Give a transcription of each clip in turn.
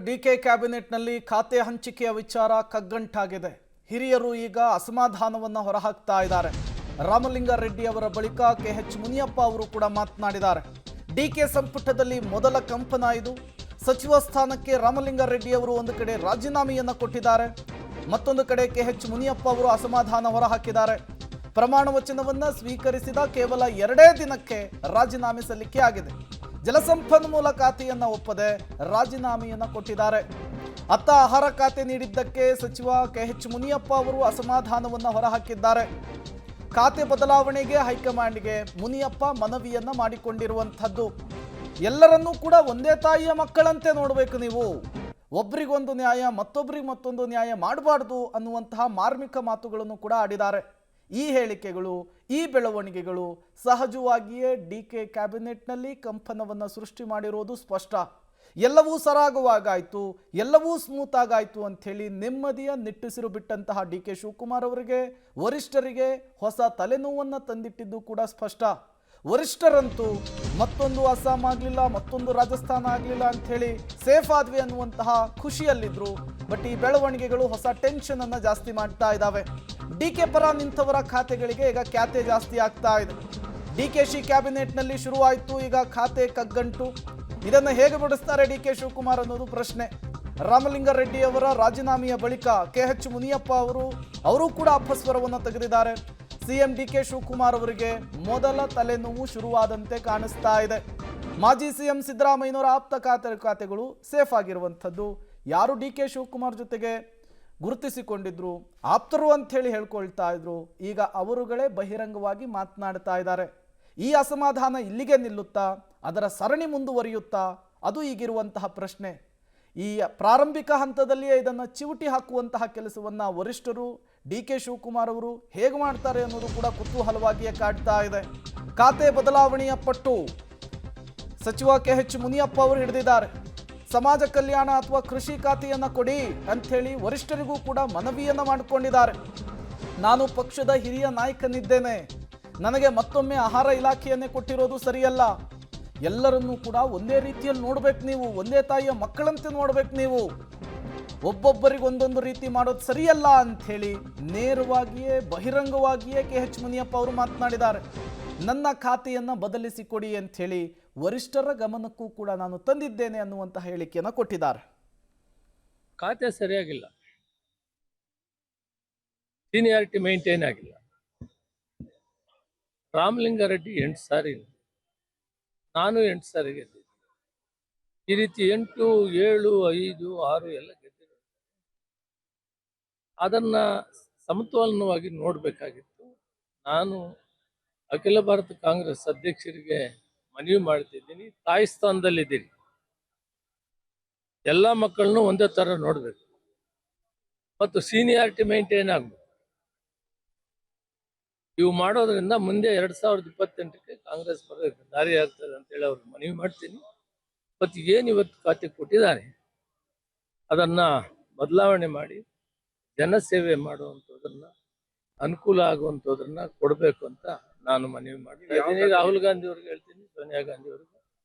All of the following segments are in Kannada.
ಡಿಕೆ ಕ್ಯಾಬಿನೆಟ್ನಲ್ಲಿ ಖಾತೆ ಹಂಚಿಕೆಯ ವಿಚಾರ ಕಗ್ಗಂಟಾಗಿದೆ. ಹಿರಿಯರು ಈಗ ಅಸಮಾಧಾನವನ್ನು ಹೊರಹಾಕ್ತಾ ಇದ್ದಾರೆ. ರಾಮಲಿಂಗಾರೆಡ್ಡಿ ಅವರ ಬಳಿಕ ಕೆಎಚ್ ಮುನಿಯಪ್ಪ ಅವರು ಕೂಡ ಮಾತನಾಡಿದ್ದಾರೆ. ಡಿಕೆ ಸಂಪುಟದಲ್ಲಿ ಮೊದಲ ಕಂಪನ ಇದು. ಸಚಿವ ಸ್ಥಾನಕ್ಕೆ ರಾಮಲಿಂಗಾರೆಡ್ಡಿ ಅವರು ಒಂದು ಕಡೆ ರಾಜೀನಾಮೆಯನ್ನು ಕೊಟ್ಟಿದ್ದಾರೆ, ಮತ್ತೊಂದು ಕಡೆ ಕೆಎಚ್ ಮುನಿಯಪ್ಪ ಅವರು ಅಸಮಾಧಾನ ಹೊರಹಾಕಿದ್ದಾರೆ. ಪ್ರಮಾಣ ವಚನವನ್ನು ಸ್ವೀಕರಿಸಿದ ಕೇವಲ 2 ದಿನಕ್ಕೆ ರಾಜೀನಾಮೆ ಸಲ್ಲಿಕೆ ಆಗಿದೆ. ಜಲಸಂಪನ್ಮೂಲ ಖಾತೆಯನ್ನು ಒಪ್ಪದೆ ರಾಜೀನಾಮೆಯನ್ನು ಕೊಟ್ಟಿದ್ದಾರೆ. ಅತ್ತ ಆಹಾರ ಖಾತೆ ನೀಡಿದ್ದಕ್ಕೆ ಸಚಿವ ಕೆಎಚ್ ಮುನಿಯಪ್ಪ ಅವರು ಅಸಮಾಧಾನವನ್ನು ಹೊರಹಾಕಿದ್ದಾರೆ. ಖಾತೆ ಬದಲಾವಣೆಗೆ ಹೈಕಮಾಂಡ್ಗೆ ಮುನಿಯಪ್ಪ ಮನವಿಯನ್ನ ಮಾಡಿಕೊಂಡಿರುವಂಥದ್ದು. ಎಲ್ಲರನ್ನೂ ಕೂಡ ಒಂದೇ ತಾಯಿಯ ಮಕ್ಕಳಂತೆ ನೋಡಬೇಕು ನೀವು, ಒಬ್ರಿಗೊಂದು ನ್ಯಾಯ ಮತ್ತೊಬ್ಬರಿಗೆ ಮತ್ತೊಂದು ನ್ಯಾಯ ಮಾಡಬಾರ್ದು ಅನ್ನುವಂತಹ ಮಾರ್ಮಿಕ ಮಾತುಗಳನ್ನು ಕೂಡ ಆಡಿದ್ದಾರೆ. ಈ ಹೇಳಿಕೆಗಳು, ಈ ಬೆಳವಣಿಗೆಗಳು ಸಹಜವಾಗಿಯೇ ಡಿಕೆ ಕ್ಯಾಬಿನೆಟ್ನಲ್ಲಿ ಕಂಪನವನ್ನು ಸೃಷ್ಟಿ ಮಾಡಿರೋದು ಸ್ಪಷ್ಟ. ಎಲ್ಲವೂ ಸರಾಗವಾಗಾಯಿತು, ಎಲ್ಲವೂ ಸ್ಮೂತ್ ಆಗಾಯಿತು ಅಂಥೇಳಿ ನೆಮ್ಮದಿಯ ನಿಟ್ಟುಸಿರು ಬಿಟ್ಟಂತಹ ಡಿಕೆ ಶಿವಕುಮಾರ್ ಅವರಿಗೆ ವರಿಷ್ಠರಿಗೆ ಹೊಸ ತಲೆನೋವನ್ನು ತಂದಿಟ್ಟಿದ್ದು ಕೂಡ ಸ್ಪಷ್ಟ. ವರಿಷ್ಠರಂತೂ ಮತ್ತೊಂದು ಅಸ್ಸಾಂ ಆಗಲಿಲ್ಲ, ಮತ್ತೊಂದು ರಾಜಸ್ಥಾನ ಆಗಲಿಲ್ಲ ಅಂಥೇಳಿ ಸೇಫ್ ಆದ್ವಿ ಅನ್ನುವಂತಹ ಖುಷಿಯಲ್ಲಿದ್ದರು. ಬಟ್ ಈ ಬೆಳವಣಿಗೆಗಳು ಹೊಸ ಟೆನ್ಷನ್ ಅನ್ನು ಜಾಸ್ತಿ ಮಾಡ್ತಾ ಇದ್ದಾವೆ. ಡಿಕೆ ಪರ ನಿಂತವರ ಖಾತೆಗಳಿಗೆ ಈಗ ಖ್ಯಾತೆ ಜಾಸ್ತಿ ಆಗ್ತಾ ಇದೆ. ಡಿಕೆಶಿ ಕ್ಯಾಬಿನೆಟ್ನಲ್ಲಿ ಶುರುವಾಯಿತು, ಈಗ ಖಾತೆ ಕಗ್ಗಂಟು. ಇದನ್ನು ಹೇಗೆ ಬಿಡಿಸ್ತಾರೆ ಡಿಕೆ ಶಿವಕುಮಾರ್ ಅನ್ನೋದು ಪ್ರಶ್ನೆ. ರಾಮಲಿಂಗಾರೆಡ್ಡಿ ಅವರ ರಾಜೀನಾಮೆಯ ಬಳಿಕ ಕೆಎಚ್ ಮುನಿಯಪ್ಪ ಅವರು ಕೂಡ ಅಪಸ್ವರವನ್ನು ತೆಗೆದಿದ್ದಾರೆ. ಸಿಎಂ ಡಿಕೆ ಶಿವಕುಮಾರ್ ಅವರಿಗೆ ಮೊದಲ ತಲೆನೋವು ಶುರುವಾದಂತೆ ಕಾಣಿಸ್ತಾ ಇದೆ. ಮಾಜಿ ಸಿಎಂ ಸಿದ್ದರಾಮಯ್ಯನವರ ಆಪ್ತ ಖಾತೆಗಳು ಸೇಫ್ ಆಗಿರುವಂಥದ್ದು. ಯಾರು ಡಿಕೆ ಶಿವಕುಮಾರ್ ಜೊತೆಗೆ ಗುರುತಿಸಿಕೊಂಡಿದ್ರು, ಆಪ್ತರು ಅಂಥೇಳಿ ಹೇಳ್ಕೊಳ್ತಾ ಇದ್ರು, ಈಗ ಅವರುಗಳೇ ಬಹಿರಂಗವಾಗಿ ಮಾತನಾಡ್ತಾ ಇದ್ದಾರೆ. ಈ ಅಸಮಾಧಾನ ಇಲ್ಲಿಗೆ ನಿಲ್ಲುತ್ತಾ, ಅದರ ಸರಣಿ ಮುಂದುವರಿಯುತ್ತಾ? ಅದು ಈಗಿರುವಂತಹ ಪ್ರಶ್ನೆ. ಈ ಪ್ರಾರಂಭಿಕ ಹಂತದಲ್ಲಿಯೇ ಇದನ್ನು ಚಿವುಟಿ ಹಾಕುವಂತಹ ಕೆಲಸವನ್ನು ವರಿಷ್ಠರು ಡಿಕೆ ಶಿವಕುಮಾರ್ ಅವರು ಹೇಗೆ ಮಾಡ್ತಾರೆ ಅನ್ನೋದು ಕೂಡ ಕುತೂಹಲವಾಗಿಯೇ ಕಾಡ್ತಾ ಇದೆ. ಖಾತೆ ಬದಲಾವಣೆಯ ಪಟ್ಟು ಸಚಿವ ಕೆಎಚ್ ಮುನಿಯಪ್ಪ ಅವರು ಹಿಡಿದಿದ್ದಾರೆ. ಸಮಾಜ ಕಲ್ಯಾಣ ಅಥವಾ ಕೃಷಿ ಖಾತೆಯನ್ನು ಕೊಡಿ ಅಂಥೇಳಿ ವರಿಷ್ಠರಿಗೂ ಕೂಡ ಮನವಿಯನ್ನು ಮಾಡಿಕೊಂಡಿದ್ದಾರೆ. ನಾನು ಪಕ್ಷದ ಹಿರಿಯ ನಾಯಕನಿದ್ದೇನೆ, ನನಗೆ ಮತ್ತೊಮ್ಮೆ ಆಹಾರ ಇಲಾಖೆಯನ್ನೇ ಕೊಟ್ಟಿರೋದು ಸರಿಯಲ್ಲ. ಎಲ್ಲರನ್ನೂ ಕೂಡ ಒಂದೇ ರೀತಿಯಲ್ಲಿ ನೋಡ್ಬೇಕು ನೀವು, ಒಂದೇ ತಾಯಿಯ ಮಕ್ಕಳಂತೆ ನೋಡ್ಬೇಕು ನೀವು, ಒಬ್ಬೊಬ್ಬರಿಗೆ ಒಂದೊಂದು ರೀತಿ ಮಾಡೋದು ಸರಿಯಲ್ಲ ಅಂಥೇಳಿ ನೇರವಾಗಿಯೇ ಬಹಿರಂಗವಾಗಿಯೇ ಕೆಎಚ್ ಮುನಿಯಪ್ಪ ಅವರು ಮಾತನಾಡಿದ್ದಾರೆ. ನನ್ನ ಖಾತೆಯನ್ನು ಬದಲಿಸಿಕೊಡಿ ಅಂಥೇಳಿ ವರಿಷ್ಠರ ಗಮನಕ್ಕೂ ಕೂಡ ನಾನು ತಂದಿದ್ದೇನೆ ಅನ್ನುವಂತಹ ಹೇಳಿಕೆಯನ್ನು ಕೊಟ್ಟಿದ್ದಾರೆ. ಖಾತೆ ಸರಿಯಾಗಿಲ್ಲ, ಸೀನಿಯಾರಿಟಿ ಮೇಂಟೈನ್ ಆಗಿಲ್ಲ. ರಾಮಲಿಂಗಾರೆಡ್ಡಿ 8 ಸಾರಿ, ನಾನು 8 ಸಾರಿ ಗೆದ್ದಿದ್ದೆ. ಈ ರೀತಿ 8, 7, 5, 6 ಎಲ್ಲ ಗೆದ್ದಿದೆ. ಅದನ್ನ ಸಮತೋಲನವಾಗಿ ನೋಡಬೇಕಾಗಿತ್ತು. ನಾನು ಅಖಿಲ ಭಾರತ ಕಾಂಗ್ರೆಸ್ ಅಧ್ಯಕ್ಷರಿಗೆ ಮನವಿ ಮಾಡ್ತಿದ್ದೀನಿ, ತಾಯಿ ಸ್ಥಾನದಲ್ಲಿದ್ದೀನಿ, ಎಲ್ಲ ಮಕ್ಕಳನ್ನು ಒಂದೇ ಥರ ನೋಡಬೇಕು ಮತ್ತು ಸೀನಿಯಾರಿಟಿ ಮೇಂಟೈನ್ ಆಗಬೇಕು. ಇವು ಮಾಡೋದ್ರಿಂದ ಮುಂದೆ 2028ಕ್ಕೆ ಕಾಂಗ್ರೆಸ್ ಬರೋಕ್ಕೆ ದಾರಿ ಆಗ್ತದೆ ಅಂತೇಳಿ ಅವ್ರಿಗೆ ಮನವಿ ಮಾಡ್ತೀನಿ. ಮತ್ತು ಏನು ಇವತ್ತು ಖಾತೆ ಕೊಟ್ಟಿದ್ದಾರೆ ಅದನ್ನು ಬದಲಾವಣೆ ಮಾಡಿ ಜನಸೇವೆ ಮಾಡುವಂಥದ್ದನ್ನು, ಅನುಕೂಲ ಆಗುವಂಥದ್ದನ್ನ ಕೊಡಬೇಕು ಅಂತ ನಾನು ಮನವಿ ಮಾಡ್ತೀನಿ. ರಾಹುಲ್ ಗಾಂಧಿ ಅವ್ರಿಗೆ ಹೇಳ್ತೀನಿ, ಸೋನಿಯಾ ಗಾಂಧಿ ಅವ್ರಿಗೆ.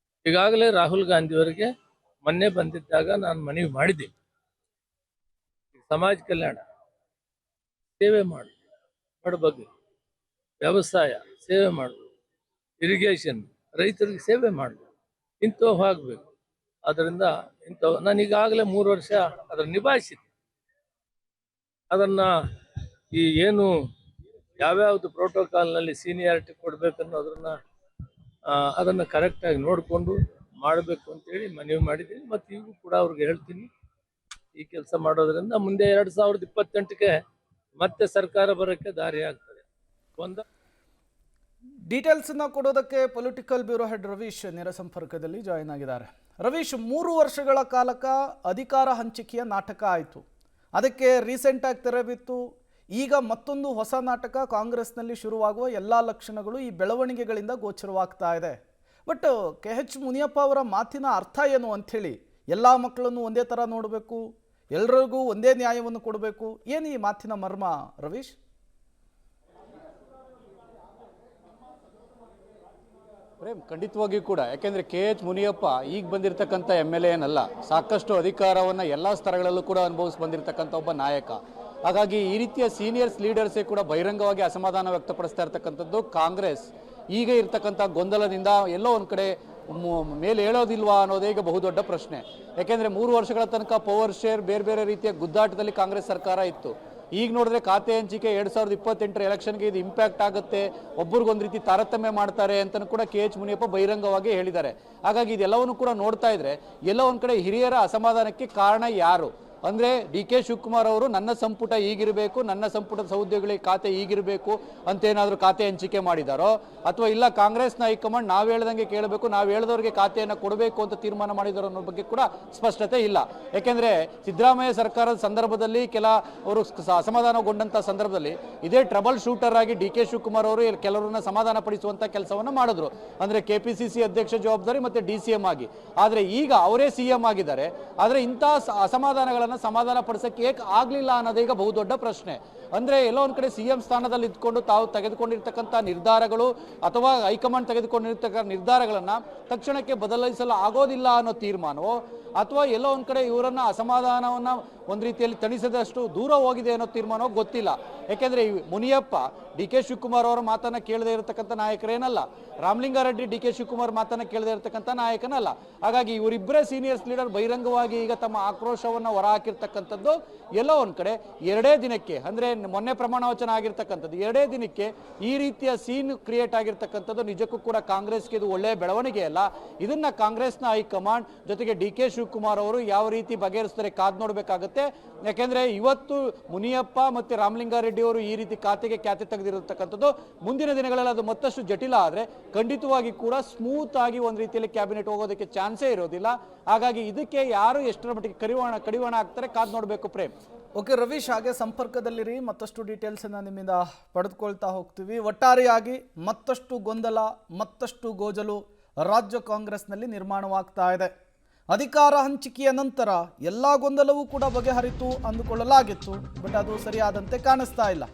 ಈಗಾಗಲೇ ರಾಹುಲ್ ಗಾಂಧಿ ಅವರಿಗೆ ಮೊನ್ನೆ ಬಂದಿದ್ದಾಗ ನಾನು ಮನವಿ ಮಾಡಿದ್ದೀನಿ, ಸಮಾಜ ಕಲ್ಯಾಣ ಸೇವೆ ಮಾಡು, ಬಡಬಗ್ಗರು, ವ್ಯವಸಾಯ ಸೇವೆ ಮಾಡಬೇಕು, ಇರಿಗೇಷನ್ ರೈತರಿಗೆ ಸೇವೆ ಮಾಡಬೇಕು, ಇಂಥವು ಆಗಬೇಕು. ಅದರಿಂದ ಇಂಥವು ನಾನು ಈಗಾಗಲೇ 3 ವರ್ಷ ಅದನ್ನು ನಿಭಾಯಿಸಿದ್ದೆ. ಅದನ್ನು ಈ ಏನು ಯಾವ್ಯಾವುದು ಪ್ರೋಟೋಕಾಲ್ನಲ್ಲಿ ಸೀನಿಯಾರಿಟಿ ಕೊಡಬೇಕನ್ನೋದನ್ನ ಅದನ್ನು ಕರೆಕ್ಟಾಗಿ ನೋಡಿಕೊಂಡು ಮಾಡಬೇಕು ಅಂತೇಳಿ ಮನವಿ ಮಾಡಿದ್ದೀನಿ. ಮತ್ತು ಈಗೂ ಕೂಡ ಅವ್ರಿಗೆ ಹೇಳ್ತೀನಿ, ಈ ಕೆಲಸ ಮಾಡೋದ್ರಿಂದ ಮುಂದೆ 2028ಕ್ಕೆ ಮತ್ತೆ ಸರ್ಕಾರ ಬರೋಕ್ಕೆ ದಾರಿ ಆಗ್ತದೆ. ಡೀಟೇಲ್ಸನ್ನು ಕೊಡೋದಕ್ಕೆ ಪೊಲಿಟಿಕಲ್ ಬ್ಯೂರೋ ಹೆಡ್ ರವೀಶ್ ನೇರ ಸಂಪರ್ಕದಲ್ಲಿ ಜಾಯಿನ್ ಆಗಿದ್ದಾರೆ. ರವೀಶ್, 3 ವರ್ಷಗಳ ಕಾಲಕ ಅಧಿಕಾರ ಹಂಚಿಕೆಯ ನಾಟಕ ಆಯಿತು, ಅದಕ್ಕೆ ರೀಸೆಂಟಾಗಿ ತೆರೆ ಬಿತ್ತು. ಈಗ ಮತ್ತೊಂದು ಹೊಸ ನಾಟಕ ಕಾಂಗ್ರೆಸ್ನಲ್ಲಿ ಶುರುವಾಗುವ ಎಲ್ಲ ಲಕ್ಷಣಗಳು ಈ ಬೆಳವಣಿಗೆಗಳಿಂದ ಗೋಚರವಾಗ್ತಾ ಇದೆ. ಬಟ್ ಕೆಎಚ್ ಮುನಿಯಪ್ಪ ಅವರ ಮಾತಿನ ಅರ್ಥ ಏನು ಅಂಥೇಳಿ, ಎಲ್ಲ ಮಕ್ಕಳನ್ನು ಒಂದೇ ಥರ ನೋಡಬೇಕು, ಎಲ್ರಿಗೂ ಒಂದೇ ನ್ಯಾಯವನ್ನು ಕೊಡಬೇಕು, ಏನು ಈ ಮಾತಿನ ಮರ್ಮ ರವೀಶ್? ಪ್ರೇಮ್, ಖಂಡಿತವಾಗಿಯೂ ಕೂಡ. ಯಾಕೆಂದರೆ KH ಮುನಿಯಪ್ಪ ಈಗ ಬಂದಿರತಕ್ಕಂಥ MLA ಏನಲ್ಲ, ಸಾಕಷ್ಟು ಅಧಿಕಾರವನ್ನು ಎಲ್ಲ ಸ್ತರಗಳಲ್ಲೂ ಕೂಡ ಅನುಭವಿಸಿ ಬಂದಿರತಕ್ಕಂಥ ಒಬ್ಬ ನಾಯಕ. ಹಾಗಾಗಿ ಈ ರೀತಿಯ ಸೀನಿಯರ್ಸ್ ಲೀಡರ್ಸೇ ಕೂಡ ಬಹಿರಂಗವಾಗಿ ಅಸಮಾಧಾನ ವ್ಯಕ್ತಪಡಿಸ್ತಾ ಇರ್ತಕ್ಕಂಥದ್ದು ಕಾಂಗ್ರೆಸ್ ಈಗ ಇರ್ತಕ್ಕಂಥ ಗೊಂದಲದಿಂದ ಎಲ್ಲೋ ಒಂದು ಕಡೆ ಮೇಲೆ ಹೇಳೋದಿಲ್ವಾ ಅನ್ನೋದೇ ಈಗ ಬಹುದೊಡ್ಡ ಪ್ರಶ್ನೆ. ಯಾಕೆಂದರೆ 3 ವರ್ಷಗಳ ತನಕ ಪವರ್ ಶೇರ್ ಬೇರೆ ಬೇರೆ ರೀತಿಯ ಗುದ್ದಾಟದಲ್ಲಿ ಕಾಂಗ್ರೆಸ್ ಸರ್ಕಾರ ಇತ್ತು. ಈಗ ನೋಡಿದ್ರೆ ಖಾತೆ ಹಂಚಿಕೆ 2028 ಎಲೆಕ್ಷನ್ಗೆ ಇದು ಇಂಪ್ಯಾಕ್ಟ್ ಆಗುತ್ತೆ, ಒಬ್ರಿಗೊಂದು ರೀತಿ ತಾರತಮ್ಯ ಮಾಡ್ತಾರೆ ಅಂತಲೂ ಕೂಡ KH ಮುನಿಯಪ್ಪ ಬಹಿರಂಗವಾಗಿ ಹೇಳಿದ್ದಾರೆ. ಹಾಗಾಗಿ ಇದೆಲ್ಲವನ್ನು ಕೂಡ ನೋಡ್ತಾ ಇದ್ರೆ ಎಲ್ಲೋ ಒಂದು ಕಡೆ ಹಿರಿಯರ ಅಸಮಾಧಾನಕ್ಕೆ ಕಾರಣ ಯಾರು ಅಂದರೆ DK ಶಿವಕುಮಾರ್ ಅವರು ನನ್ನ ಸಂಪುಟ ಈಗಿರಬೇಕು, ನನ್ನ ಸಂಪುಟದ ಸಹೋದ್ಯೋಗಿಗಳಿಗೆ ಖಾತೆ ಈಗಿರಬೇಕು ಅಂತೇನಾದರೂ ಖಾತೆ ಹಂಚಿಕೆ ಮಾಡಿದಾರೋ, ಅಥವಾ ಇಲ್ಲ ಕಾಂಗ್ರೆಸ್ನ ಹೈಕಮಾಂಡ್ ನಾವು ಹೇಳ್ದಂಗೆ ಕೇಳಬೇಕು, ನಾವು ಹೇಳ್ದವ್ರಿಗೆ ಖಾತೆಯನ್ನು ಕೊಡಬೇಕು ಅಂತ ತೀರ್ಮಾನ ಮಾಡಿದಾರೋ ಅನ್ನೋ ಬಗ್ಗೆ ಕೂಡ ಸ್ಪಷ್ಟತೆ ಇಲ್ಲ. ಯಾಕೆಂದರೆ ಸಿದ್ದರಾಮಯ್ಯ ಸರ್ಕಾರದ ಸಂದರ್ಭದಲ್ಲಿ ಅವರು ಅಸಮಾಧಾನಗೊಂಡಂಥ ಸಂದರ್ಭದಲ್ಲಿ ಇದೇ ಟ್ರಬಲ್ ಶೂಟರ್ ಆಗಿ DK ಶಿವಕುಮಾರ್ ಅವರು ಕೆಲವರನ್ನ ಸಮಾಧಾನ ಪಡಿಸುವಂಥ ಕೆಲಸವನ್ನು ಮಾಡಿದ್ರು. ಅಂದರೆ KPCC ಅಧ್ಯಕ್ಷ ಜವಾಬ್ದಾರಿ ಮತ್ತು DCM ಆಗಿ. ಆದರೆ ಈಗ ಅವರೇ CM ಆಗಿದ್ದಾರೆ. ಆದರೆ ಇಂಥ ಅಸಮಾಧಾನಗಳನ್ನು ಸಮಾಧಾನ ಪಡಿಸಕ್ಕೆ ಏಕೆ ಆಗಲಿಲ್ಲ ಅನ್ನೋದೇ ಈಗ ಬಹುದೊಡ್ಡ ಪ್ರಶ್ನೆ. ಅಂದರೆ ಎಲ್ಲೋ ಒಂದು ಕಡೆ CM ಸ್ಥಾನದಲ್ಲಿ ಇದ್ಕೊಂಡು ತಾವು ತೆಗೆದುಕೊಂಡಿರ್ತಕ್ಕಂಥ ನಿರ್ಧಾರಗಳು ಅಥವಾ ಹೈಕಮಾಂಡ್ ತೆಗೆದುಕೊಂಡಿರ್ತಕ್ಕಂಥ ನಿರ್ಧಾರಗಳನ್ನು ತಕ್ಷಣಕ್ಕೆ ಬದಲಾಯಿಸಲು ಆಗೋದಿಲ್ಲ ಅನ್ನೋ ತೀರ್ಮಾನವೋ, ಅಥವಾ ಎಲ್ಲೋ ಒಂದು ಕಡೆ ಇವರನ್ನು ಅಸಮಾಧಾನವನ್ನು ಒಂದು ರೀತಿಯಲ್ಲಿ ತಣಿಸದಷ್ಟು ದೂರ ಹೋಗಿದೆ ಅನ್ನೋ ತೀರ್ಮಾನವೋ ಗೊತ್ತಿಲ್ಲ. ಯಾಕೆಂದರೆ ಮುನಿಯಪ್ಪ DK ಶಿವಕುಮಾರ್ ಅವರ ಮಾತನ್ನು ಕೇಳದೇ ಇರತಕ್ಕಂಥ ನಾಯಕರೇನಲ್ಲ, ರಾಮಲಿಂಗಾರೆಡ್ಡಿ DK ಶಿವಕುಮಾರ್ ಮಾತನ್ನು ಕೇಳದೇ ಇರತಕ್ಕಂಥ ನಾಯಕನಲ್ಲ. ಹಾಗಾಗಿ ಇವರಿಬ್ಬರೇ ಸೀನಿಯರ್ಸ್ ಲೀಡರ್ ಬಹಿರಂಗವಾಗಿ ಈಗ ತಮ್ಮ ಆಕ್ರೋಶವನ್ನು ಹೊರಹಾಕಿರ್ತಕ್ಕಂಥದ್ದು ಎಲ್ಲೋ ಒಂದು ಕಡೆ 2 ದಿನಕ್ಕೆ, ಅಂದರೆ ಮೊನ್ನೆ ಪ್ರಮಾಣ ವಚನ ಆಗಿರ್ತಕ್ಕಂಥದ್ದು 2 ದಿನಕ್ಕೆ ಈ ರೀತಿಯ ಸೀನ್ ಕ್ರಿಯೇಟ್ ಆಗಿರ್ತಕ್ಕಂಥದ್ದು ನಿಜಕ್ಕೂ ಕೂಡ ಕಾಂಗ್ರೆಸ್ಗೆ ಇದು ಒಳ್ಳೆಯ ಬೆಳವಣಿಗೆ ಅಲ್ಲ. ಇದನ್ನ ಕಾಂಗ್ರೆಸ್ನ ಹೈಕಮಾಂಡ್ ಜೊತೆಗೆ DK ಶಿವಕುಮಾರ್ ಅವರು ಯಾವ ರೀತಿ ಬಗೆಹರಿಸ್ತಾರೆ ಕಾದ್ ನೋಡಬೇಕಾಗುತ್ತೆ. ಯಾಕೆಂದ್ರೆ ಇವತ್ತು ಮುನಿಯಪ್ಪ ಮತ್ತು ರಾಮಲಿಂಗಾರೆಡ್ಡಿ ಅವರು ಈ ರೀತಿ ಖಾತೆಗೆ ಖ್ಯಾತಿ ತೆಗೆದಿರತಕ್ಕಂಥದ್ದು ಮುಂದಿನ ದಿನಗಳಲ್ಲಿ ಅದು ಮತ್ತಷ್ಟು ಜಟಿಲ ಆದರೆ ಖಂಡಿತವಾಗಿ ಕೂಡ ಸ್ಮೂತ್ ಆಗಿ ಒಂದು ರೀತಿಯಲ್ಲಿ ಕ್ಯಾಬಿನೆಟ್ ಹೋಗೋದಕ್ಕೆ ಚಾನ್ಸೇ ಇರೋದಿಲ್ಲ. ಹಾಗಾಗಿ ಇದಕ್ಕೆ ಯಾರು ಎಷ್ಟರ ಮಟ್ಟಿಗೆ ಕಡಿವಾಣ ಆಗ್ತಾರೆ ಕಾದ್ ನೋಡಬೇಕು. ಪ್ರೇಮ್, ಓಕೆ ರವೀಶ್, ಹಾಗೆ ಸಂಪರ್ಕದಲ್ಲಿರಿ, ಮತ್ತಷ್ಟು ಡೀಟೇಲ್ಸನ್ನು ನಿಮ್ಮಿಂದ ಪಡೆದುಕೊಳ್ತಾ ಹೋಗ್ತೀವಿ. ಒಟ್ಟಾರೆಯಾಗಿ ಮತ್ತಷ್ಟು ಗೊಂದಲ, ಮತ್ತಷ್ಟು ಗೋಜಲು ರಾಜ್ಯ ಕಾಂಗ್ರೆಸ್ನಲ್ಲಿ ನಿರ್ಮಾಣವಾಗ್ತಾ ಇದೆ. ಅಧಿಕಾರ ಹಂಚಿಕೆಯ ನಂತರ ಎಲ್ಲ ಗೊಂದಲವೂ ಕೂಡ ಬಗೆಹರಿತು ಅಂದುಕೊಳ್ಳಲಾಗಿತ್ತು, ಬಟ್ ಅದು ಸರಿಯಾದಂತೆ ಕಾಣಿಸ್ತಾ ಇಲ್ಲ.